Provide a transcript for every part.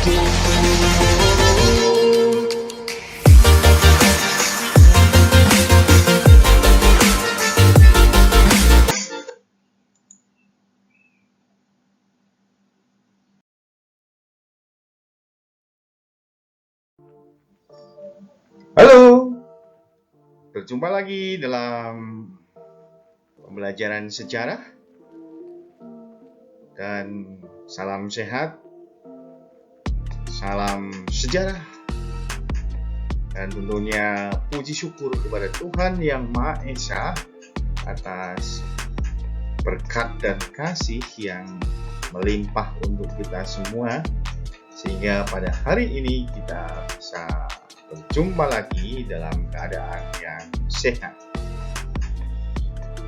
Halo, berjumpa lagi dalam pembelajaran sejarah dan salam sehat, salam sejarah, dan tentunya puji syukur kepada Tuhan Yang Maha Esa atas berkat dan kasih yang melimpah untuk kita semua, sehingga pada hari ini kita bisa berjumpa lagi dalam keadaan yang sehat.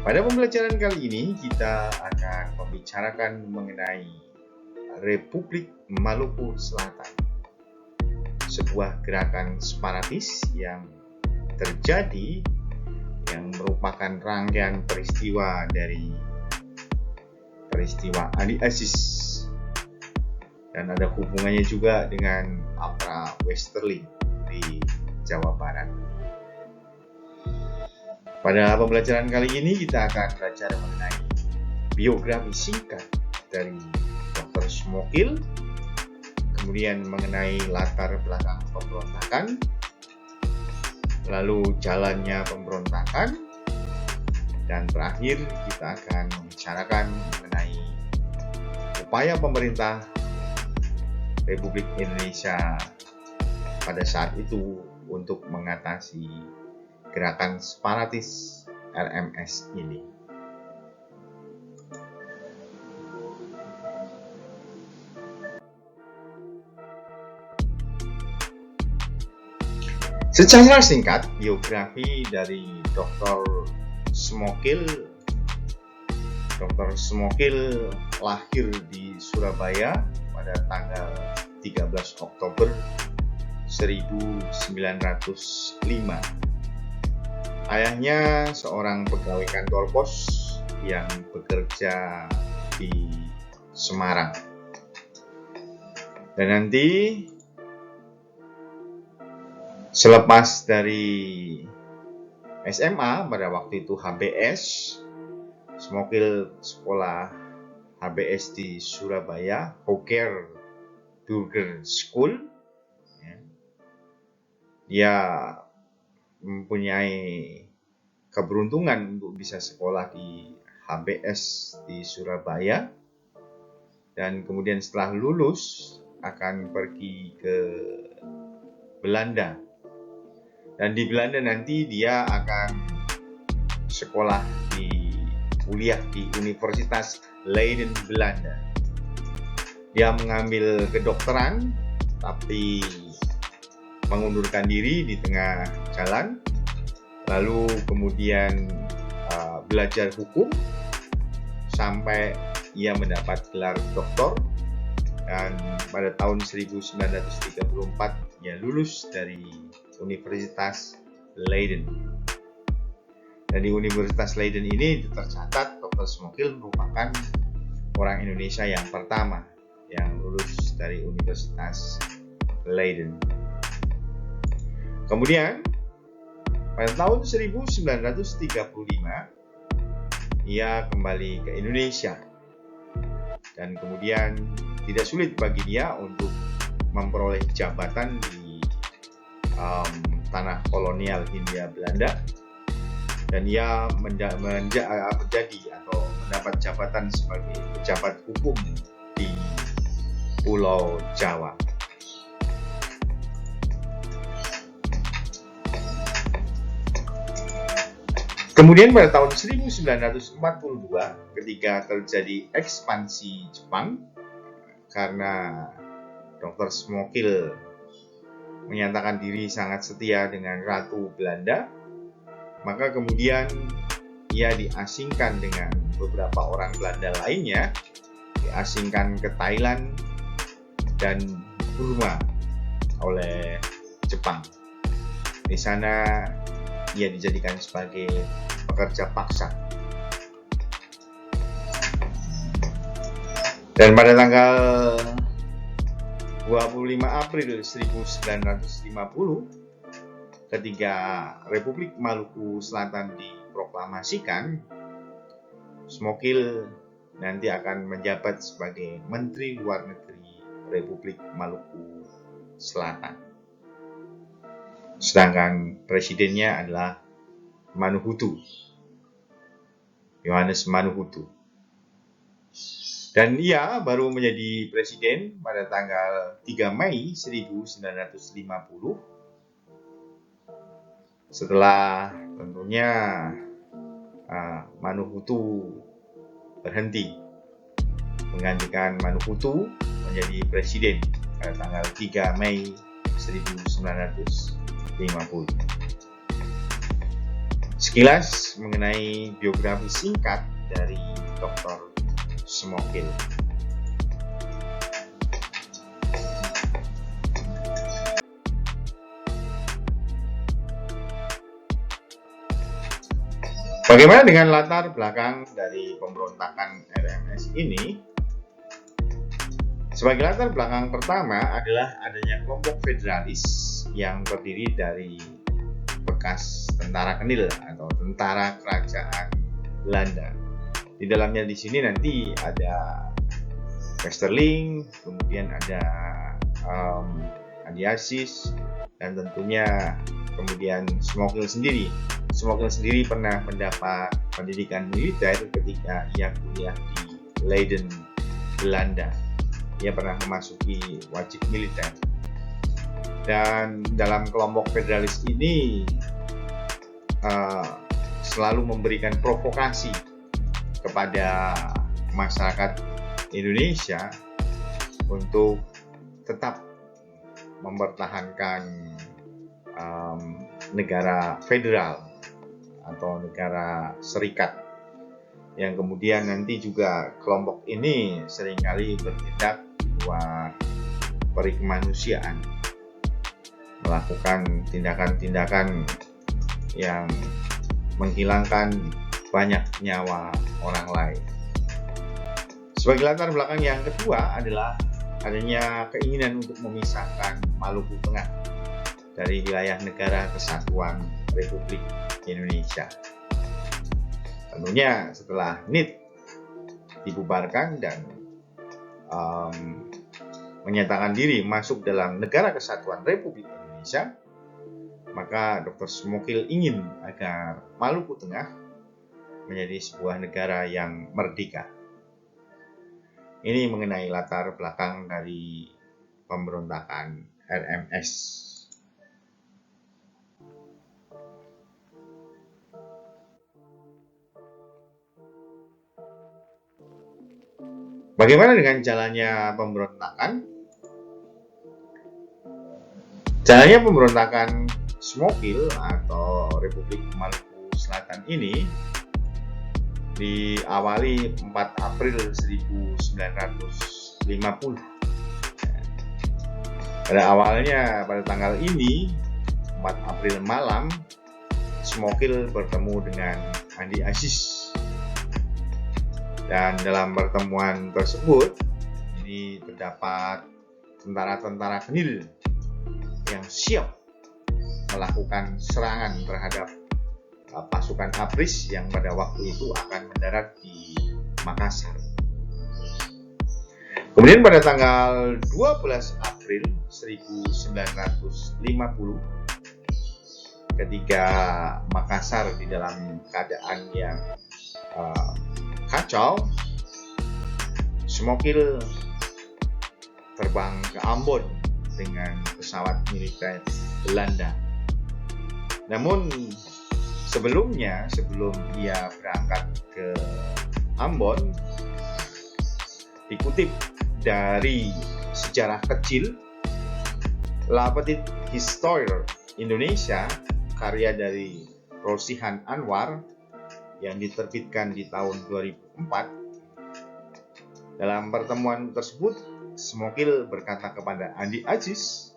Pada pembelajaran kali ini kita akan membicarakan mengenai Republik Maluku Selatan, sebuah gerakan separatis yang terjadi yang merupakan rangkaian peristiwa dari peristiwa Andi Aziz, dan ada hubungannya juga dengan Abra Westerling di Jawa Barat. Pada pembelajaran kali ini kita akan belajar mengenai biografi singkat dari Dr. Smokil, kemudian mengenai latar belakang pemberontakan, lalu jalannya pemberontakan, dan terakhir kita akan membicarakan mengenai upaya pemerintah Republik Indonesia pada saat itu untuk mengatasi gerakan separatis RMS ini. Secara singkat, biografi dari Dr. Smokil. Dr. Smokil lahir di Surabaya pada tanggal 13 Oktober 1905. Ayahnya seorang pegawai kantor pos yang bekerja di Semarang. Dan nanti selepas dari SMA, pada waktu itu HBS, Smokil sekolah HBS di Surabaya, Hooker Burger School. Dia mempunyai keberuntungan untuk bisa sekolah di HBS di Surabaya, dan kemudian setelah lulus akan pergi ke Belanda, dan di Belanda nanti dia akan sekolah kuliah di Universitas Leiden, Belanda. Dia mengambil kedokteran tapi mengundurkan diri di tengah jalan, lalu kemudian belajar hukum sampai ia mendapat gelar doktor, dan pada tahun 1934 ia lulus dari Universitas Leiden. Dan di Universitas Leiden ini tercatat Dr. Smokil merupakan orang Indonesia yang pertama yang lulus dari Universitas Leiden. Kemudian pada tahun 1935 ia kembali ke Indonesia, dan kemudian tidak sulit bagi dia untuk memperoleh jabatan di tanah kolonial Hindia Belanda, dan ia menjadi atau mendapat jabatan sebagai pejabat hukum di Pulau Jawa. Kemudian pada tahun 1942, ketika terjadi ekspansi Jepang, karena Dr. Smokil menyatakan diri sangat setia dengan Ratu Belanda, maka kemudian ia diasingkan dengan beberapa orang Belanda lainnya, diasingkan ke Thailand dan Burma oleh Jepang. Di sana ia dijadikan sebagai pekerja paksa. Dan pada tanggal 25 April 1950 ketika Republik Maluku Selatan diproklamasikan, Smokil nanti akan menjabat sebagai Menteri Luar Negeri Republik Maluku Selatan. Sedangkan presidennya adalah Manuhutu, Yohanes Manuhutu. Dan ia baru menjadi presiden pada tanggal 3 Mei 1950 setelah tentunya Manuhutu berhenti, menggantikan Manuhutu menjadi presiden pada tanggal 3 Mei 1950. Sekilas mengenai biografi singkat dari Dr. Smokil. Bagaimana dengan latar belakang dari pemberontakan RMS ini? Sebagai latar belakang pertama adalah adanya kelompok federalis yang terdiri dari bekas tentara Kenil atau tentara kerajaan Belanda. Di dalamnya di sini nanti ada Westerling, kemudian ada Andi Aziz, dan tentunya kemudian Smokil sendiri. Smokil sendiri pernah mendapat pendidikan militer ketika ia kuliah di Leiden, Belanda. Ia pernah memasuki wajib militer. Dan dalam kelompok federalis ini selalu memberikan provokasi kepada masyarakat Indonesia untuk tetap mempertahankan negara federal atau negara serikat, yang kemudian nanti juga kelompok ini seringkali bertindak di luar peri kemanusiaan, melakukan tindakan-tindakan yang menghilangkan banyak nyawa orang lain. Sebagai latar belakang yang kedua adalah adanya keinginan untuk memisahkan Maluku Tengah dari wilayah Negara Kesatuan Republik Indonesia. Tentunya setelah NIT dibubarkan dan menyatakan diri masuk dalam Negara Kesatuan Republik Indonesia, maka Dr. Smokil ingin agar Maluku Tengah menjadi sebuah negara yang merdeka. Ini mengenai latar belakang dari pemberontakan RMS. Bagaimana dengan jalannya pemberontakan? Jalannya pemberontakan Smokil atau Republik Maluku Selatan ini diawali 4 April 1950. Pada awalnya pada tanggal ini, 4 April malam, Smokil bertemu dengan Andi Aziz. Dan dalam pertemuan tersebut, ini terdapat tentara-tentara Kenil yang siap melakukan serangan terhadap pasukan ABRIS yang pada waktu itu akan mendarat di Makassar. Kemudian pada tanggal 12 April 1950, ketika Makassar di dalam keadaan yang kacau, Smokil terbang ke Ambon dengan pesawat militer Belanda. Namun sebelum ia berangkat ke Ambon, dikutip dari sejarah kecil La Petite Histoire Indonesia, karya dari Rosihan Anwar yang diterbitkan di tahun 2004. Dalam pertemuan tersebut, Smokil berkata kepada Andi Aziz,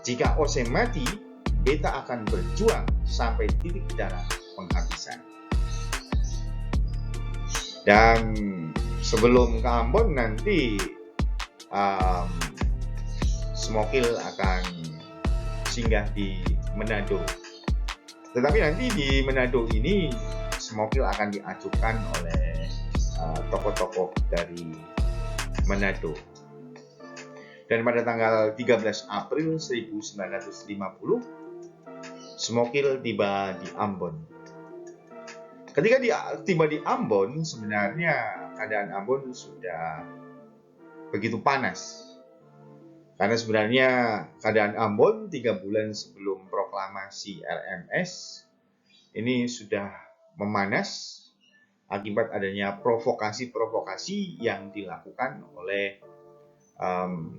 "Jika Osem mati, beta akan berjuang sampai titik darah penghabisan." Dan sebelum ke Ambon nanti Smokil akan singgah di Manado. Tetapi nanti di Manado ini Smokil akan diajukan oleh tokoh-tokoh dari Manado. Dan pada tanggal 13 April 1950, Smokil tiba di Ambon. Ketika dia tiba di Ambon, sebenarnya keadaan Ambon sudah begitu panas. Karena sebenarnya keadaan Ambon 3 bulan sebelum proklamasi RMS ini sudah memanas akibat adanya provokasi-provokasi yang dilakukan oleh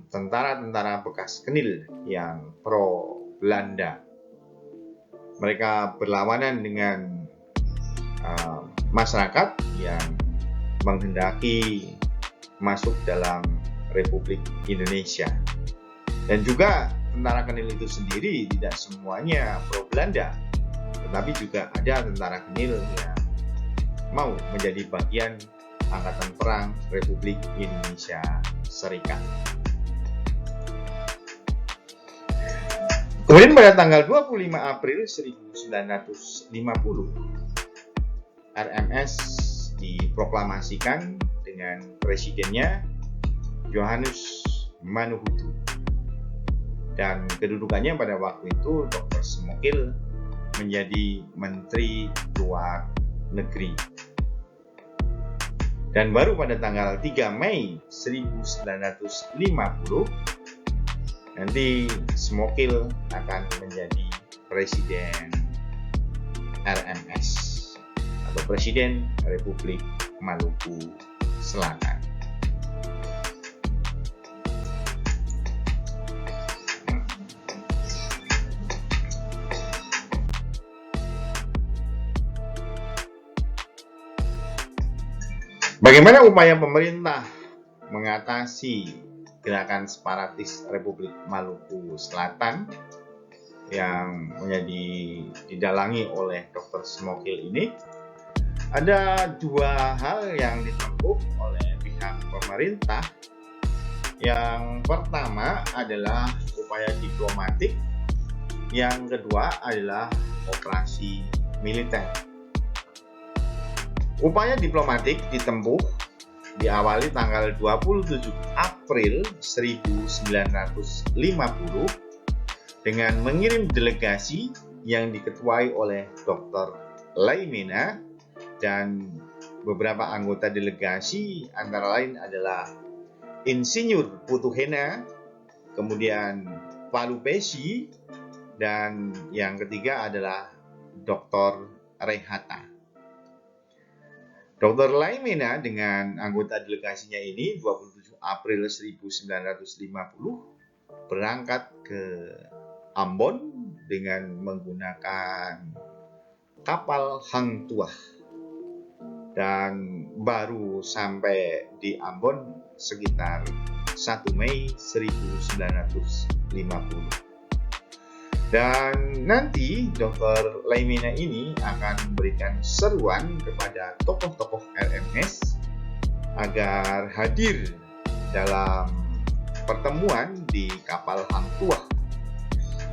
tentara-tentara bekas Kenil yang pro Belanda. Mereka berlawanan dengan masyarakat yang menghendaki masuk dalam Republik Indonesia. Dan juga tentara Kenil itu sendiri tidak semuanya pro Belanda, tetapi juga ada tentara Kenil yang mau menjadi bagian Angkatan Perang Republik Indonesia Serikat. Kemudian pada tanggal 25 April 1950, RMS diproklamasikan dengan presidennya Johannes Manuhutu. Dan kedudukannya pada waktu itu Dr. Smokil menjadi Menteri Luar Negeri. Dan baru pada tanggal 3 Mei 1950 nanti Smokil akan menjadi Presiden RMS atau Presiden Republik Maluku Selatan. Bagaimana upaya pemerintah mengatasi gerakan separatis Republik Maluku Selatan yang menjadi didalangi oleh Dr. Smokil ini? Ada dua hal yang ditempuh oleh pihak pemerintah. Yang pertama adalah upaya diplomatik, yang kedua adalah operasi militer. Upaya diplomatik ditempuh diawali tanggal 27 April 1950 dengan mengirim delegasi yang diketuai oleh Dr. Laimena dan beberapa anggota delegasi, antara lain adalah Insinyur Putuhena, kemudian Palu Pesi, dan yang ketiga adalah Dr. Rehata. Dr. Laimena dengan anggota delegasinya ini 27 April 1950 berangkat ke Ambon dengan menggunakan kapal Hang Tuah dan baru sampai di Ambon sekitar 1 Mei 1950. Dan nanti Dr. Laimena ini akan memberikan seruan kepada tokoh-tokoh RMS agar hadir dalam pertemuan di kapal Hang Tuah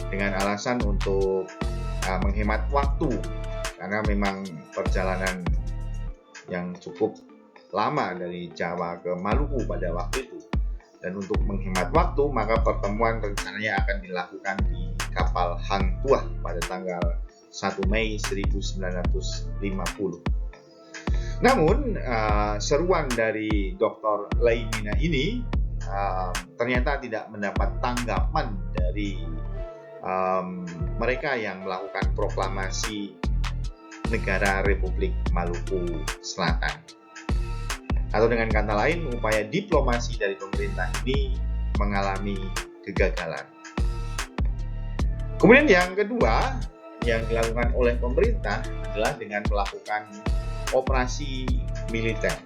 dengan alasan untuk menghemat waktu, karena memang perjalanan yang cukup lama dari Jawa ke Maluku pada waktu itu. Dan untuk menghemat waktu, maka pertemuan rencananya akan dilakukan di kapal Hang Tuah pada tanggal 1 Mei 1950. Namun, seruan dari Dr. Laimena ini ternyata tidak mendapat tanggapan dari mereka yang melakukan proklamasi negara Republik Maluku Selatan. Atau dengan kata lain, upaya diplomasi dari pemerintah ini mengalami kegagalan. Kemudian yang kedua yang dilakukan oleh pemerintah adalah dengan melakukan operasi militer.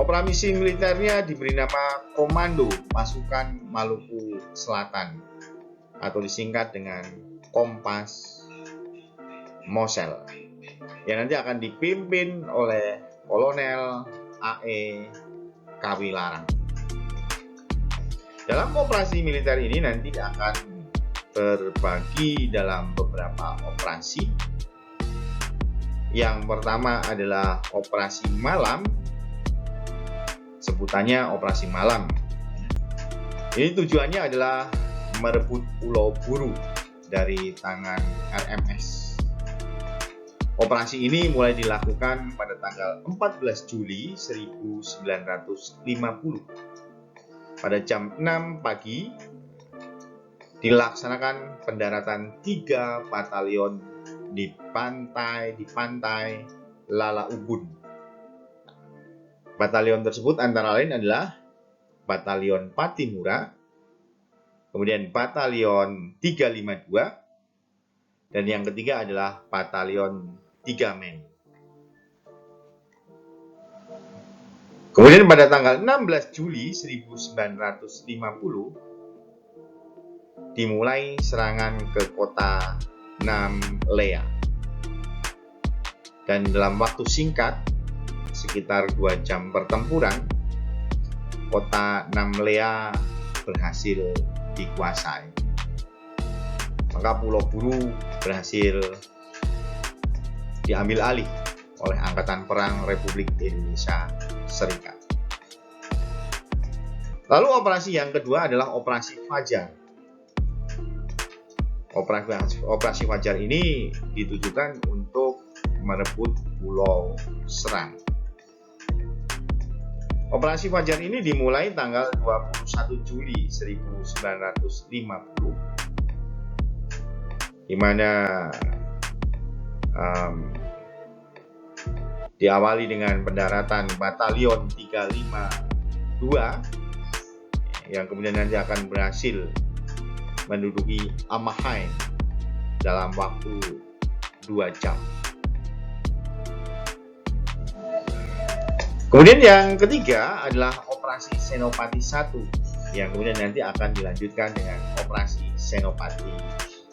Operasi militernya diberi nama Komando Pasukan Maluku Selatan atau disingkat dengan Kompas Mosel, yang nanti akan dipimpin oleh Kolonel A.E. Kawilarang. Dalam operasi militer ini nanti akan terbagi dalam beberapa operasi. Yang pertama adalah operasi malam, sebutannya operasi malam. Ini tujuannya adalah merebut Pulau Buru dari tangan RMS. Operasi ini mulai dilakukan pada tanggal 14 Juli 1950. Pada jam 6 pagi dilaksanakan pendaratan 3 batalion di pantai Lala Ubun. Batalion tersebut antara lain adalah Batalion Patimura, kemudian Batalion 352, dan yang ketiga adalah Batalion 3 Men. Kemudian pada tanggal 16 Juli 1950 dimulai serangan ke kota Namlea. Dan dalam waktu singkat, sekitar 2 jam pertempuran, kota Namlea berhasil dikuasai. Maka Pulau Buru berhasil diambil alih oleh Angkatan Perang Republik Indonesia Serikat. Lalu operasi yang kedua adalah Operasi Fajar. Operasi Fajar ini ditujukan untuk merebut Pulau Serang. Operasi Fajar ini dimulai tanggal 21 Juli 1950, di mana diawali dengan pendaratan Batalion 352 yang kemudian nanti akan berhasil menduduki Amahai dalam waktu 2 jam. Kemudian yang ketiga adalah Operasi Senopati 1 yang kemudian nanti akan dilanjutkan dengan Operasi Senopati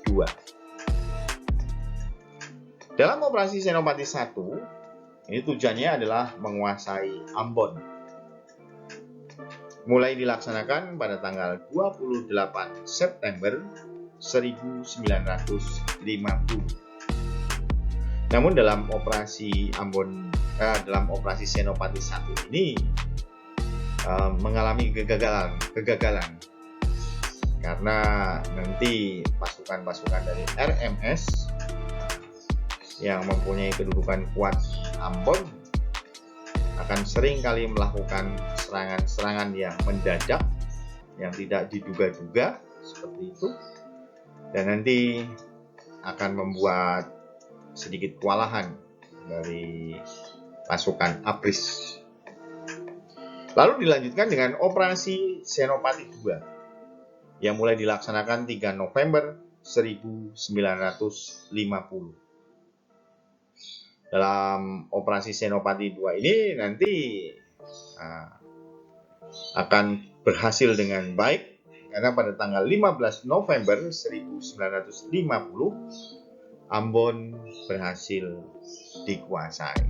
2. Dalam Operasi Senopati 1 ini tujuannya adalah menguasai Ambon. Mulai dilaksanakan pada tanggal 28 September 1950. Namun dalam operasi operasi Senopati 1 ini mengalami kegagalan karena nanti pasukan-pasukan dari RMS yang mempunyai kedudukan kuat di Ambon akan sering kali melakukan serangan-serangan yang mendadak, yang tidak diduga-duga seperti itu, dan nanti akan membuat sedikit kewalahan dari pasukan ABRIS. Lalu dilanjutkan dengan Operasi Senopati 2 yang mulai dilaksanakan 3 November 1950. Dalam Operasi Senopati 2 ini nanti akan berhasil dengan baik karena pada tanggal 15 November 1950 Ambon berhasil dikuasai.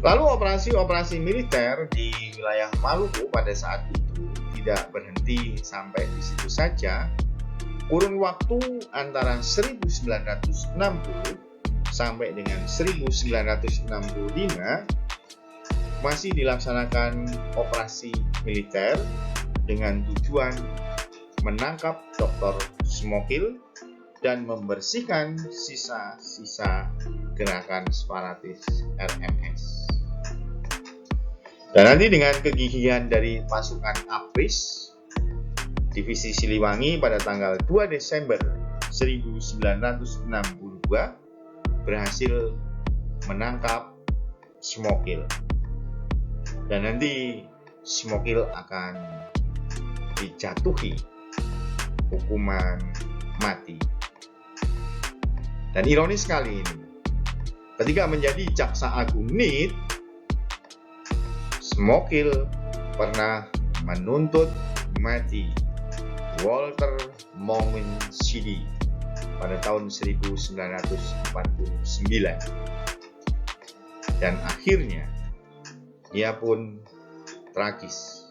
Lalu operasi-operasi militer di wilayah Maluku pada saat itu tidak berhenti sampai di situ saja. Kurun waktu antara 1960 sampai dengan 1965 masih dilaksanakan operasi militer dengan tujuan menangkap Dr. Smokil dan membersihkan sisa-sisa gerakan separatis RMS. Dan nanti dengan kegigihan dari pasukan ABRIS, Divisi Siliwangi pada tanggal 2 Desember 1962 berhasil menangkap Smokil. Dan nanti Smokil akan dijatuhi hukuman mati. Dan ironis sekali ini, ketika menjadi Jaksa Agung NIT, Smokil pernah menuntut mati Walter Monginsidi pada tahun 1949. Dan akhirnya ia pun tragis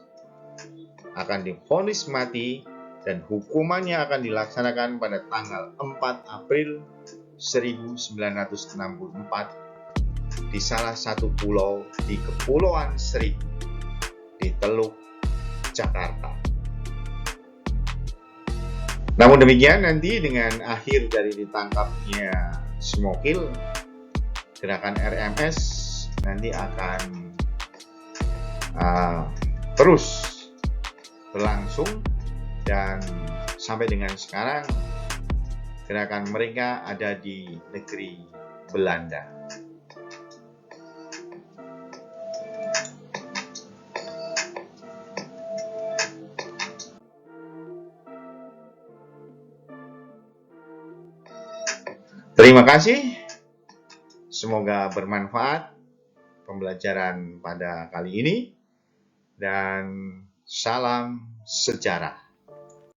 akan divonis mati dan hukumannya akan dilaksanakan pada tanggal 4 April 1964 di salah satu pulau di Kepulauan Seribu di Teluk Jakarta. Namun demikian, nanti dengan akhir dari ditangkapnya Smokil, gerakan RMS nanti akan terus berlangsung, dan sampai dengan sekarang gerakan mereka ada di negeri Belanda. Terima kasih, semoga bermanfaat pembelajaran pada kali ini, dan salam sejarah.